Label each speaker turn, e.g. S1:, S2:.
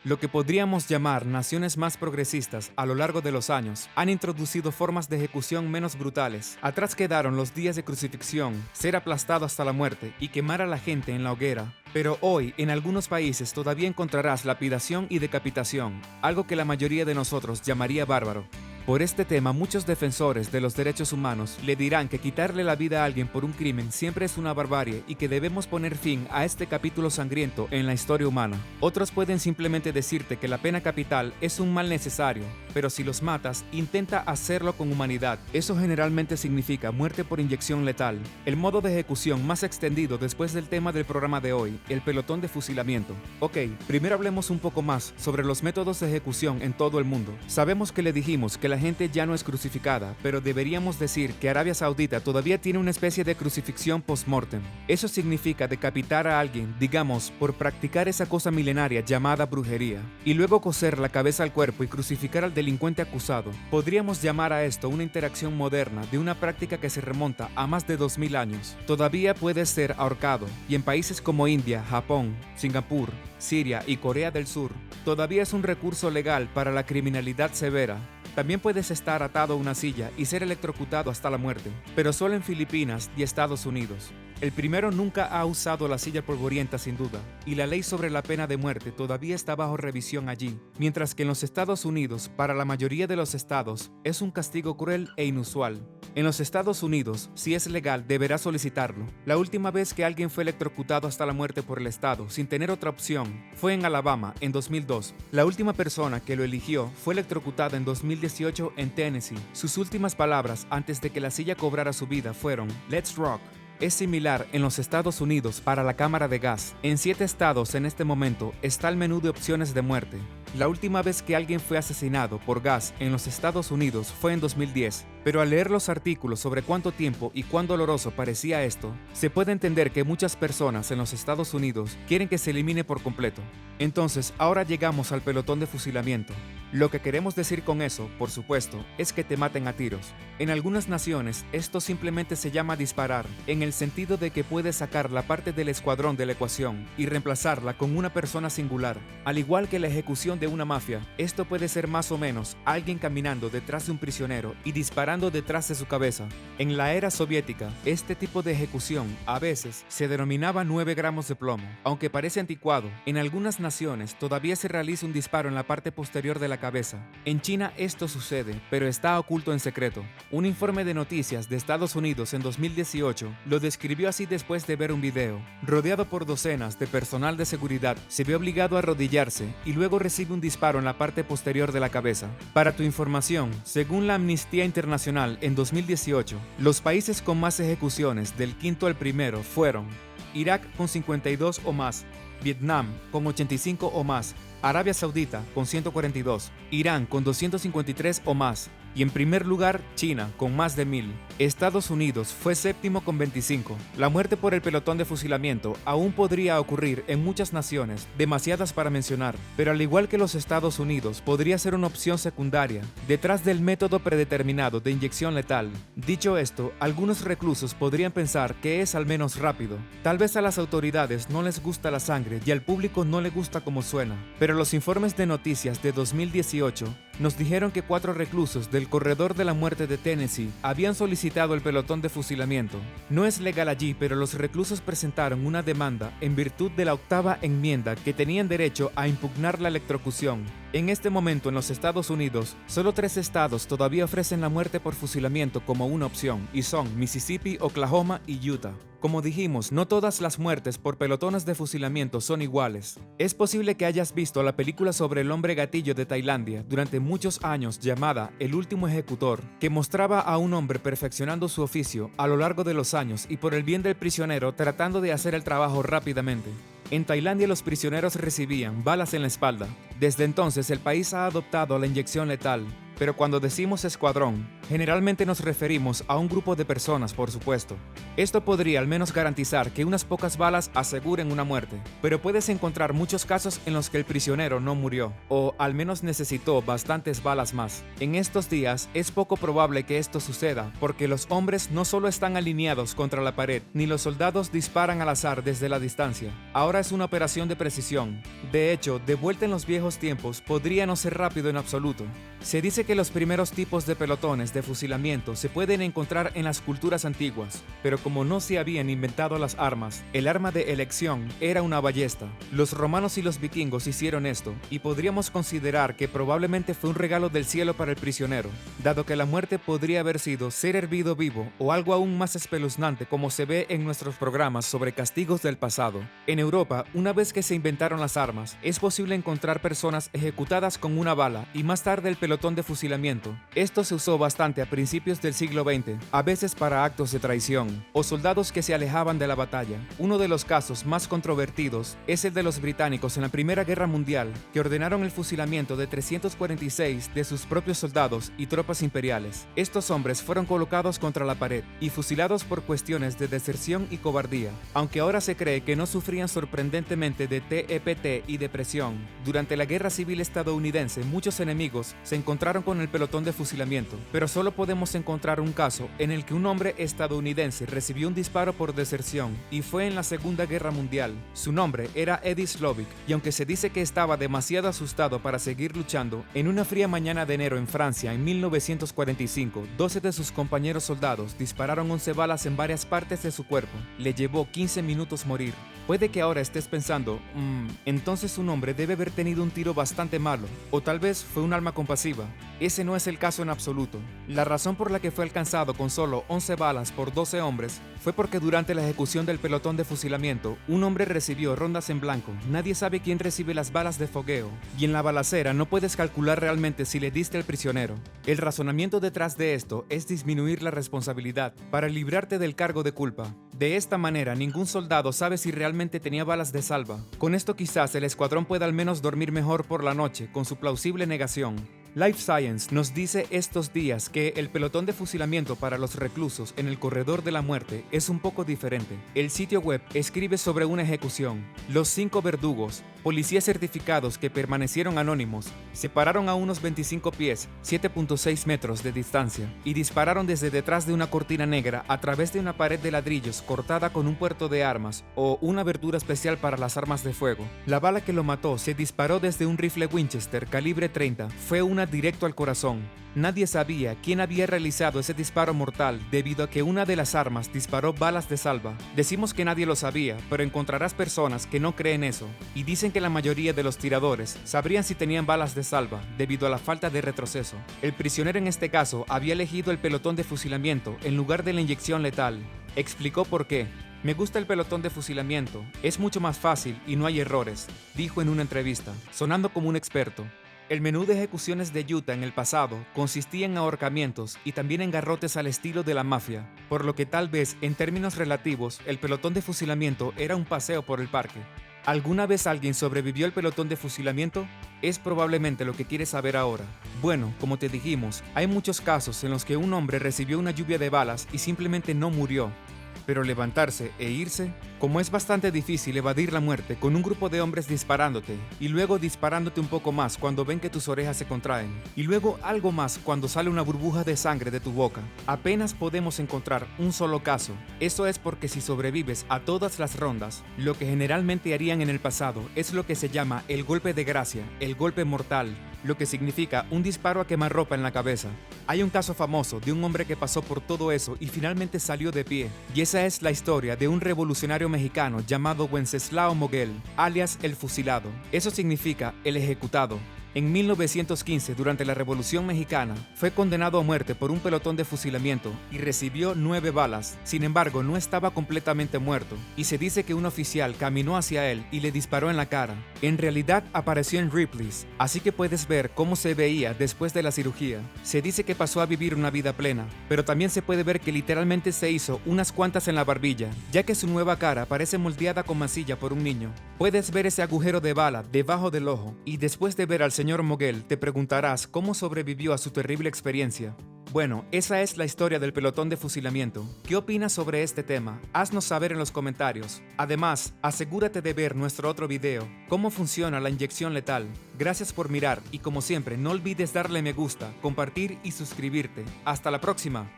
S1: Lo que podríamos llamar naciones más progresistas a lo largo de los años han introducido formas de ejecución menos brutales. Atrás quedaron los días de crucifixión, ser aplastado hasta la muerte y quemar a la gente en la hoguera. Pero hoy, en algunos países todavía encontrarás lapidación y decapitación, algo que la mayoría de nosotros llamaría bárbaro. Por este tema, muchos defensores de los derechos humanos le dirán que quitarle la vida a alguien por un crimen siempre es una barbarie y que debemos poner fin a este capítulo sangriento en la historia humana. Otros pueden simplemente decirte que la pena capital es un mal necesario, pero si los matas, intenta hacerlo con humanidad. Eso generalmente significa muerte por inyección letal. El modo de ejecución más extendido después del tema del programa de hoy, el pelotón de fusilamiento. Ok, primero hablemos un poco más sobre los métodos de ejecución en todo el mundo. Sabemos que le dijimos que la gente ya no es crucificada, pero deberíamos decir que Arabia Saudita todavía tiene una especie de crucifixión post-mortem. Eso significa decapitar a alguien, digamos, por practicar esa cosa milenaria llamada brujería, y luego coser la cabeza al cuerpo y crucificar al delincuente acusado. Podríamos llamar a esto una interacción moderna de una práctica que se remonta a más de 2000 años. Todavía puede ser ahorcado, y en países como India, Japón, Singapur, Siria y Corea del Sur, todavía es un recurso legal para la criminalidad severa. También puedes estar atado a una silla y ser electrocutado hasta la muerte, pero solo en Filipinas y Estados Unidos. El primero nunca ha usado la silla polvorienta sin duda, y la ley sobre la pena de muerte todavía está bajo revisión allí, mientras que en los Estados Unidos, para la mayoría de los estados, es un castigo cruel e inusual. En los Estados Unidos, si es legal, deberás solicitarlo. La última vez que alguien fue electrocutado hasta la muerte por el estado, sin tener otra opción, fue en Alabama, en 2002. La última persona que lo eligió fue electrocutada en 2018 en Tennessee. Sus últimas palabras antes de que la silla cobrara su vida fueron "Let's rock". Es similar en los Estados Unidos para la cámara de gas. En 7 estados en este momento está el menú de opciones de muerte. La última vez que alguien fue asesinado por gas en los Estados Unidos fue en 2010, pero al leer los artículos sobre cuánto tiempo y cuán doloroso parecía esto, se puede entender que muchas personas en los Estados Unidos quieren que se elimine por completo. Entonces, ahora llegamos al pelotón de fusilamiento. Lo que queremos decir con eso, por supuesto, es que te maten a tiros. En algunas naciones, esto simplemente se llama disparar, en el sentido de que puedes sacar la parte del escuadrón de la ecuación y reemplazarla con una persona singular. Al igual que la ejecución de una mafia, esto puede ser más o menos alguien caminando detrás de un prisionero y disparando detrás de su cabeza. En la era soviética, este tipo de ejecución a veces se denominaba 9 gramos de plomo. Aunque parece anticuado, en algunas naciones todavía se realiza un disparo en la parte posterior de la cabeza. En China esto sucede, pero está oculto en secreto. Un informe de noticias de Estados Unidos en 2018 lo describió así después de ver un video. Rodeado por docenas de personal de seguridad, se ve obligado a arrodillarse y luego recibe un disparo en la parte posterior de la cabeza. Para tu información, según la Amnistía Internacional en 2018, los países con más ejecuciones del quinto al primero fueron Irak con 52 o más, Vietnam con 85 o más, Arabia Saudita con 142, Irán con 253 o más, y en primer lugar China con más de 1000. Estados Unidos fue séptimo con 25. La muerte por el pelotón de fusilamiento aún podría ocurrir en muchas naciones, demasiadas para mencionar, pero al igual que los Estados Unidos podría ser una opción secundaria, detrás del método predeterminado de inyección letal. Dicho esto, algunos reclusos podrían pensar que es al menos rápido. Tal vez a las autoridades no les gusta la sangre y al público no le gusta cómo suena, pero los informes de noticias de 2018 nos dijeron que 4 reclusos del corredor de la muerte de Tennessee habían solicitado el pelotón de fusilamiento. No es legal allí, pero los reclusos presentaron una demanda en virtud de la 8ª enmienda que tenían derecho a impugnar la electrocución. En este momento en los Estados Unidos, solo 3 estados todavía ofrecen la muerte por fusilamiento como una opción, y son Mississippi, Oklahoma y Utah. Como dijimos, no todas las muertes por pelotones de fusilamiento son iguales. Es posible que hayas visto la película sobre el hombre gatillo de Tailandia durante muchos años llamada El último ejecutor, que mostraba a un hombre perfeccionando su oficio a lo largo de los años y por el bien del prisionero tratando de hacer el trabajo rápidamente. En Tailandia los prisioneros recibían balas en la espalda. Desde entonces el país ha adoptado la inyección letal, pero cuando decimos escuadrón, Generalmente nos referimos a un grupo de personas, por supuesto. Esto podría al menos garantizar que unas pocas balas aseguren una muerte, pero puedes encontrar muchos casos en los que el prisionero no murió, o al menos necesitó bastantes balas más. En estos días es poco probable que esto suceda, porque los hombres no solo están alineados contra la pared, ni los soldados disparan al azar desde la distancia. Ahora es una operación de precisión. De hecho, de vuelta en los viejos tiempos, podría no ser rápido en absoluto. Se dice que los primeros tipos de pelotones de fusilamiento se pueden encontrar en las culturas antiguas, pero como no se habían inventado las armas, el arma de elección era una ballesta. Los romanos y los vikingos hicieron esto, y podríamos considerar que probablemente fue un regalo del cielo para el prisionero, dado que la muerte podría haber sido ser hervido vivo o algo aún más espeluznante como se ve en nuestros programas sobre castigos del pasado. En Europa, una vez que se inventaron las armas, es posible encontrar personas ejecutadas con una bala y más tarde el pelotón de fusilamiento. Esto se usó bastante a principios del siglo XX, a veces para actos de traición, o soldados que se alejaban de la batalla. Uno de los casos más controvertidos es el de los británicos en la Primera Guerra Mundial, que ordenaron el fusilamiento de 346 de sus propios soldados y tropas imperiales. Estos hombres fueron colocados contra la pared y fusilados por cuestiones de deserción y cobardía, aunque ahora se cree que no sufrían sorprendentemente de TEPT y depresión. Durante la Guerra Civil estadounidense, muchos enemigos se encontraron con el pelotón de fusilamiento, pero solo podemos encontrar un caso en el que un hombre estadounidense recibió un disparo por deserción y fue en la Segunda Guerra Mundial. Su nombre era Eddie Slovic, y aunque se dice que estaba demasiado asustado para seguir luchando, en una fría mañana de enero en Francia en 1945, 12 de sus compañeros soldados dispararon 11 balas en varias partes de su cuerpo. Le llevó 15 minutos morir. Puede que ahora estés pensando, entonces un hombre debe haber tenido un tiro bastante malo, o tal vez fue un alma compasiva. Ese no es el caso en absoluto. La razón por la que fue alcanzado con solo 11 balas por 12 hombres fue porque durante la ejecución del pelotón de fusilamiento, un hombre recibió rondas en blanco. Nadie sabe quién recibe las balas de fogueo, y en la balacera no puedes calcular realmente si le diste al prisionero. El razonamiento detrás de esto es disminuir la responsabilidad para librarte del cargo de culpa. De esta manera, ningún soldado sabe si realmente tenía balas de salva. Con esto quizás el escuadrón pueda al menos dormir mejor por la noche con su plausible negación. Life Science nos dice estos días que el pelotón de fusilamiento para los reclusos en el corredor de la muerte es un poco diferente. El sitio web escribe sobre una ejecución. Los 5 verdugos, policías certificados que permanecieron anónimos, se pararon a unos 25 pies, 7.6 metros de distancia, y dispararon desde detrás de una cortina negra a través de una pared de ladrillos cortada con un puerto de armas o una abertura especial para las armas de fuego. La bala que lo mató se disparó desde un rifle Winchester calibre 30. Fue una directo al corazón. Nadie sabía quién había realizado ese disparo mortal debido a que una de las armas disparó balas de salva. Decimos que nadie lo sabía, pero encontrarás personas que no creen eso y dicen que la mayoría de los tiradores sabrían si tenían balas de salva debido a la falta de retroceso. El prisionero en este caso había elegido el pelotón de fusilamiento en lugar de la inyección letal. Explicó por qué. Me gusta el pelotón de fusilamiento, es mucho más fácil y no hay errores, dijo en una entrevista, sonando como un experto. El menú de ejecuciones de Utah en el pasado consistía en ahorcamientos y también en garrotes al estilo de la mafia, por lo que tal vez en términos relativos el pelotón de fusilamiento era un paseo por el parque. ¿Alguna vez alguien sobrevivió al pelotón de fusilamiento? Es probablemente lo que quieres saber ahora. Bueno, como te dijimos, hay muchos casos en los que un hombre recibió una lluvia de balas y simplemente no murió. Pero levantarse e irse, como es bastante difícil evadir la muerte con un grupo de hombres disparándote y luego disparándote un poco más cuando ven que tus orejas se contraen y luego algo más cuando sale una burbuja de sangre de tu boca, apenas podemos encontrar un solo caso. Eso es porque si sobrevives a todas las rondas, lo que generalmente harían en el pasado es lo que se llama el golpe de gracia, el golpe mortal, lo que significa un disparo a quemarropa en la cabeza. Hay un caso famoso de un hombre que pasó por todo eso y finalmente salió de pie, y esa es la historia de un revolucionario mexicano llamado Wenceslao Moguel, alias el fusilado. Eso significa el ejecutado. En 1915, durante la Revolución Mexicana, fue condenado a muerte por un pelotón de fusilamiento y recibió 9 balas. Sin embargo, no estaba completamente muerto, y se dice que un oficial caminó hacia él y le disparó en la cara. En realidad, apareció en Ripley's, así que puedes ver cómo se veía después de la cirugía. Se dice que pasó a vivir una vida plena, pero también se puede ver que literalmente se hizo unas cuantas en la barbilla, ya que su nueva cara parece moldeada con masilla por un niño. Puedes ver ese agujero de bala debajo del ojo, y después de ver al señor Moguel, te preguntarás cómo sobrevivió a su terrible experiencia. Bueno, esa es la historia del pelotón de fusilamiento. ¿Qué opinas sobre este tema? Haznos saber en los comentarios. Además, asegúrate de ver nuestro otro video, cómo funciona la inyección letal. Gracias por mirar y como siempre, no olvides darle me gusta, compartir y suscribirte. Hasta la próxima.